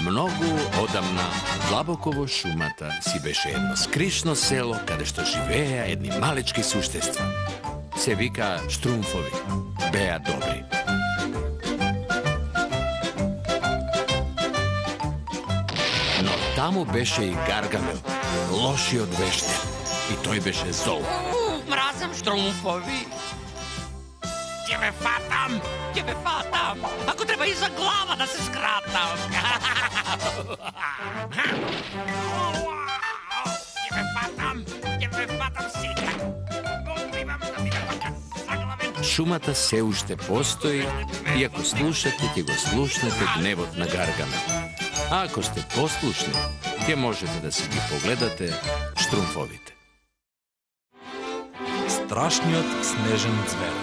Mnogo odamna Dlabokovo šumata si beše jedno skrišno selo, kada što živeja jedni malečki suštestva. Se vika Štrumfovi, beja dobri. No tamo beše i Gargamel, loši od vešte, i toj beše zol. Mrazam Štrumfovi. Tebe fatam, ako treba iza glava da se skratam. Tebe fatam sita. Šumata se ušte postoji i ako slušate, tje go slušnete gnevot na Gargamel. A ako ste poslušni, tje možete da si gi pogledate Štrumfovite. Страшниот снежен цвет.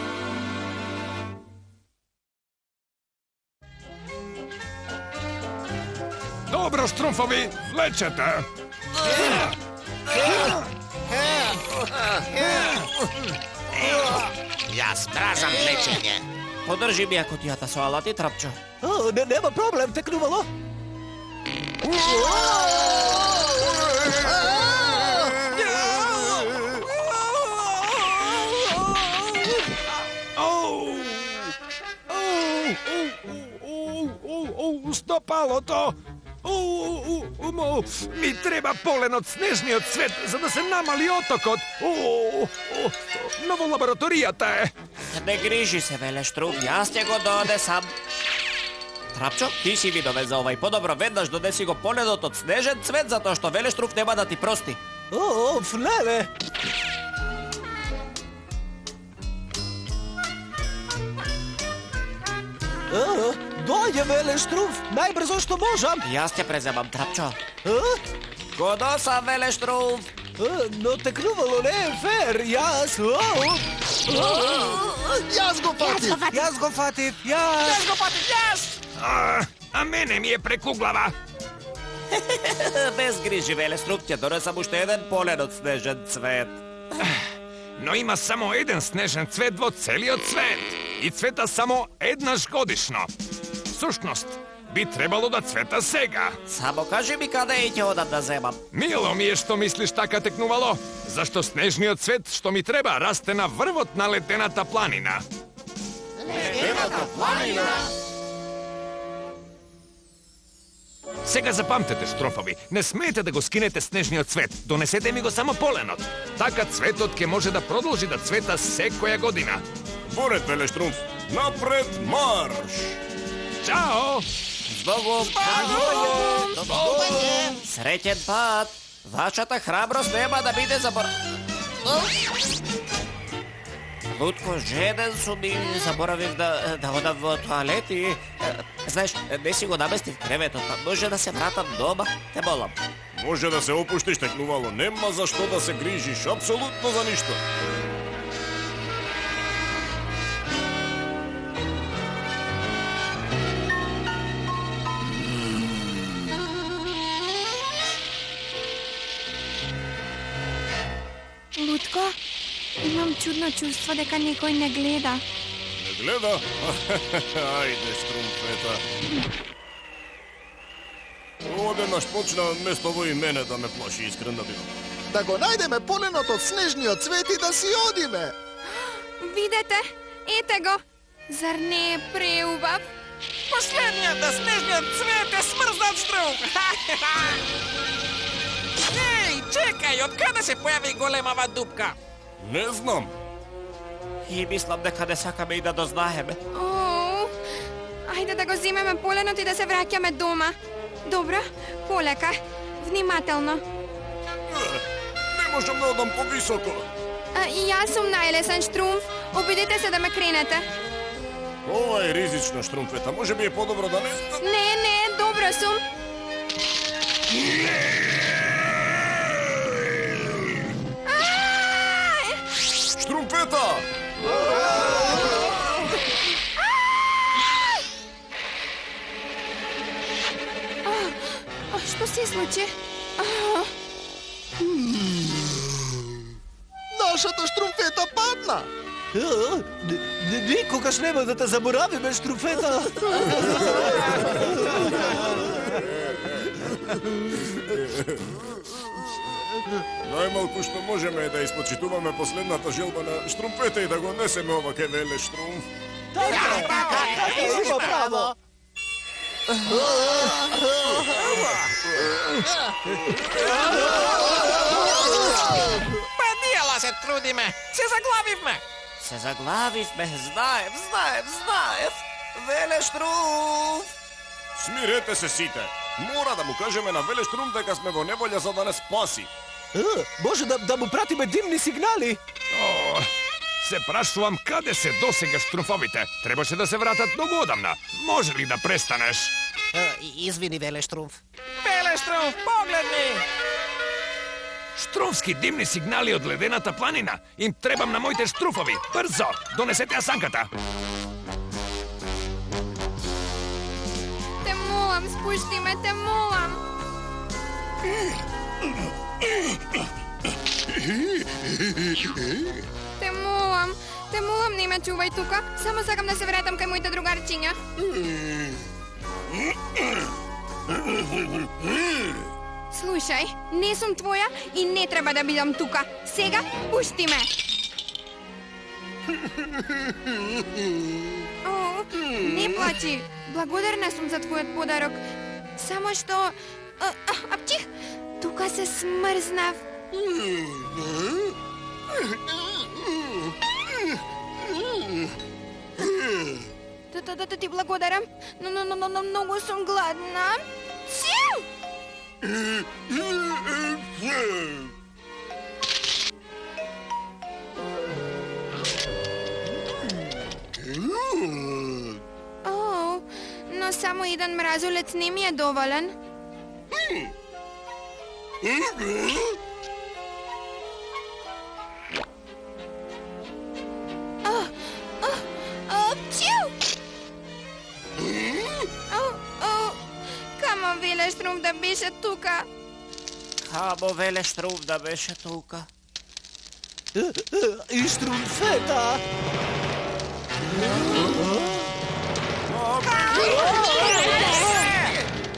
Dobro, Štrumfovi, vlečete! Ja stražam vlečenje. Podrži mi ako ti ja ta soala ti, Trapčo. Nema problem, teknuvalo. Stopalo to! Mi treba polen od snežni od cvet, za da se namali otokot. Novo laboratorijata je. Ne griži se, Veleštrum, ja ste go donesam. Trapčo, ti si mi dovezao ovaj podobro vendaš, donesi go polenot od snežen cvet, zato što Veleštrum nema da ti prosti. Fleve. Dođe, Veleštrum, najbrzo što možem. Ja ste prezemam, Trapčo. Go nosam, Veleštrum. No teknuvalo ne je fair, Jaz go fativ. A mene mi je prekuglava. Bez griži, Veleštrum, tje donesam ušte jedan polen od snežen cvet. No ima samo jedan snežen cvet vo celio cvet. I cveta samo jednaš godišno. Sušnost, bi trebalo da cveta sega. Samo kaži mi kada iće odat da zemam. Milo mi je što misliš taka teknuvalo. Zašto snežni od cvet što mi treba raste na vrvotna ledenata planina. Ledenata planina? Сега запамтете, Štrumfovi, ne smete da go skinete snežni od cvet. Donesete mi go samo polenot. Taka cvetot ke može da produži da cveta sekoja godina. Pored, Veleštrum, napred marš! Ćao! Zbogom! Srećen pad! Vašata hrabrost nema da bide Lutko, žeden su mi, zaboravim da odam v toaleti. Znaš, ne si go namestim krevetom, pa može da se vratam doma, te molam. Može da se opuštiš, teknuvalo, nema za što da se grižiš, apsolutno za ništa. Lutko, imam čudno čustvo, дека некој не гледа. Не гледа? Ajde, Štrumfeta. Одеднаш почна место во и мене да ме плаши, искрен да бидам. Да го најдеме поленот од снежниот цвет и да си одиме. Видете, ете го. Зар не е преубав? Последният на снежният цвет е смрзнат Штрум. Ей, чекай, откъде се появи големава дупка? Не знам. И мислам дека не сакаме и да дознаеме. Ајде да го зимеме поленот и да се враќаме дома. Добро, полека, внимателно. Не можам да одам повисоко. Јас сум најлесен, Штрумф. Обидете се да ме кренете. Ова е ризично, Штрумфета. Може би е подобро да не... Не, добро сум. Štrumfeta! Што се случи? Нашата Штрумфета падна. Никогаш нема да те заборавиме, Штруфета. Најмалку што можеме е да испочитуваме последната желба на Штрумфета и да го несеме ова ке веле Штрумф. Така, има право. Па dijela se trudime. Se zaglavivme. Се заглавивме, знаев. Веле Штруф! Смирете се сите. Мора да му кажеме на веле Штрумф дека сме во неволја за да не спаси. Може да му пратиме димни сигнали? О, се прашувам каде се досега Штрумфовите. Требаше да се вратат многу одамна. Може ли да престанеш? Извини, веле Штруф. Веле Штруф, погледни. Штрумфски димни сигнали од ледената планина. Им требам на моите Штруфови. Брзо, донесете ја санката. Те молам, спушти ме, те молам. Те молам, не ме чувај тука. Само сакам да се вратам кај моите другарчиња. Слушај, не сум твоја и не треба да бидам тука. Сега, пушти ме. О, не плачи. Благодарна сум за твојот подарок. Само што... апчих, тука се смрзнав. Да ти благодарам, но многу сум гладна. Сиу! О, но само еден мразолец не ми е доволен. Камо веле Штруф да беше тука? Хамо веле Штруф да беше тука. И Штруфета.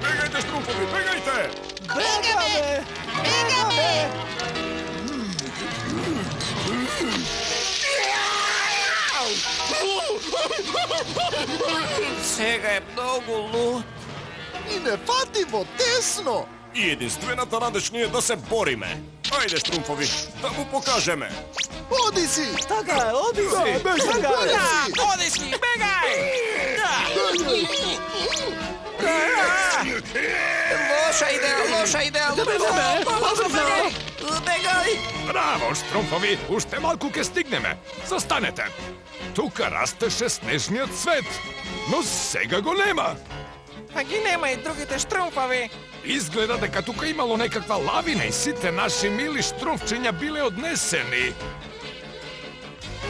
Бегајте, Штрумфови, бегајте! Бегаме! Сега е многу луд. И не фати во тесно. И единствената радеж ни е да се бориме. Ајде, Штрумфови, да му покажеме. Оди си! Така е, оди си! Така е! Оди си, бегај. Лоша идеја. Бегај! Браво, Штрумфови, уште малку ке стигнеме. Застанете. Тука растеше снежниот цвет, но сега го нема. А ги нема и другите Штрумфови. Изгледа дека тука имало некаква лавина и сите наши мили Штрумфчиња биле однесени.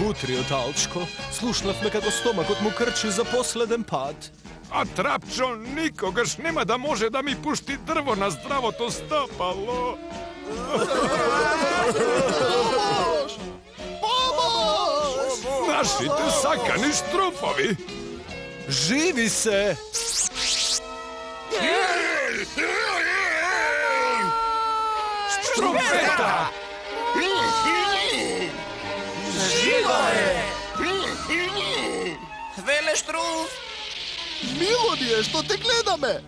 Утриот Алчко, слушнавме како стомакот му крчи за последен пат. А Трапчо никогаш нема да може да ми пушти дрво на здравото стапало. Нашите сакани Штруфови. Живи се! Штруфета! Жива е! Веле Штруф! Мило ни е што те гледаме.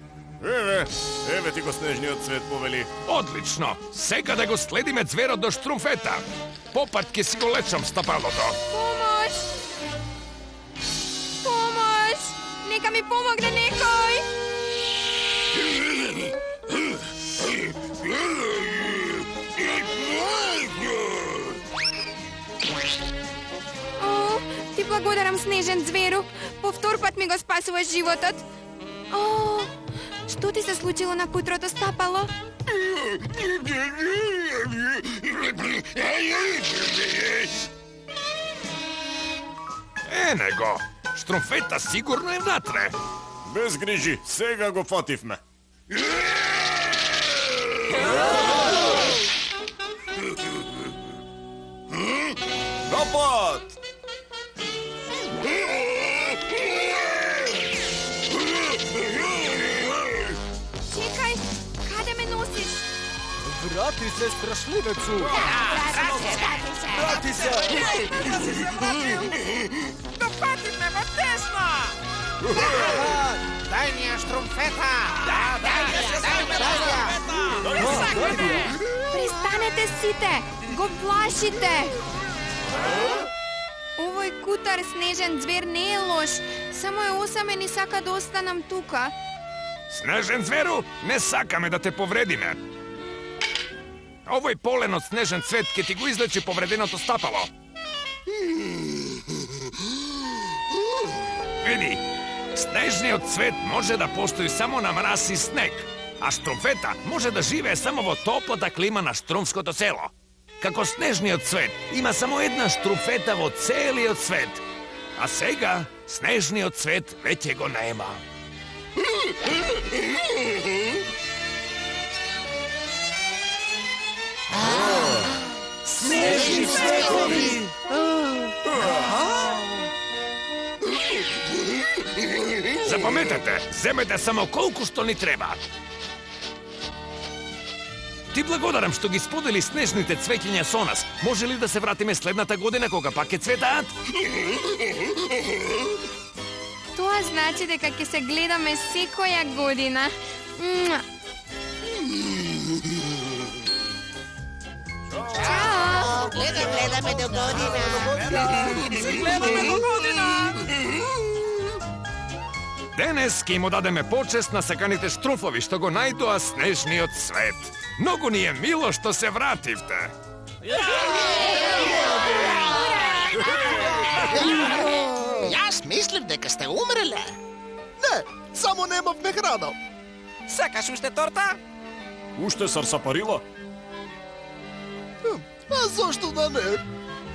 Еве ти го снежниот цвет, повели. Одлично! Сега да го следиме зверот до Штруфета. Попат ке си го лечам стапалото. Помош! Помош! Нека ми помогне некој! О, ти благодарам, снежен зверу. По втор пат ми го спасуваш животот. О, што ти се случило на кутрото стапало? Ене го! Штруфета сигурно е внатре. Без грижи, сега го фативме. Напад! Vrati se, strašlivecu! Vrati se! Допати ме в тесно! Дай ми я штрумфета! Престанете сите! Го плашите! Овој кутар снежен звер не е лош. Само е осамен и сака да останам тука. Снежен зверу, не сакаме да те повредиме. Овој полен од снежен цвет ке ти го излечи повреденото стапало. Види, снежниот цвет може да постои само на мраз и снег, а штрумфета може да живее само во топлата клима на штрумското село. Како снежниот цвет има само една штрумфета во целиот свет, а сега снежниот цвет веќе го нема. Снежни цветови! Запаметете, земете само колку што ни треба. Ти благодарам што ги сподели снежните цвеќиња со нас. Може ли да се вратиме следната година кога пак ќе цветаат? Тоа значи дека ќе се гледаме секоја година. Муа. Чао! Гледаме до година! Денес ќе им одадеме почест на саканите штрумфови што го најдоа снежниот цвет. Многу ни е мило што се вративте. Јас мислив дека сте умреле. Не, само немавме храна. Сакаш уште торта? Уште сарсапарила? А зошто да не?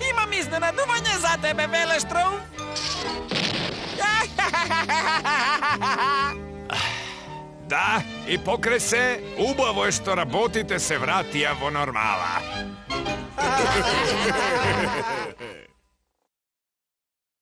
Имам изненадување за тебе, Велештрум! Да, и покрај се, убаво е што работите се вратија во нормала.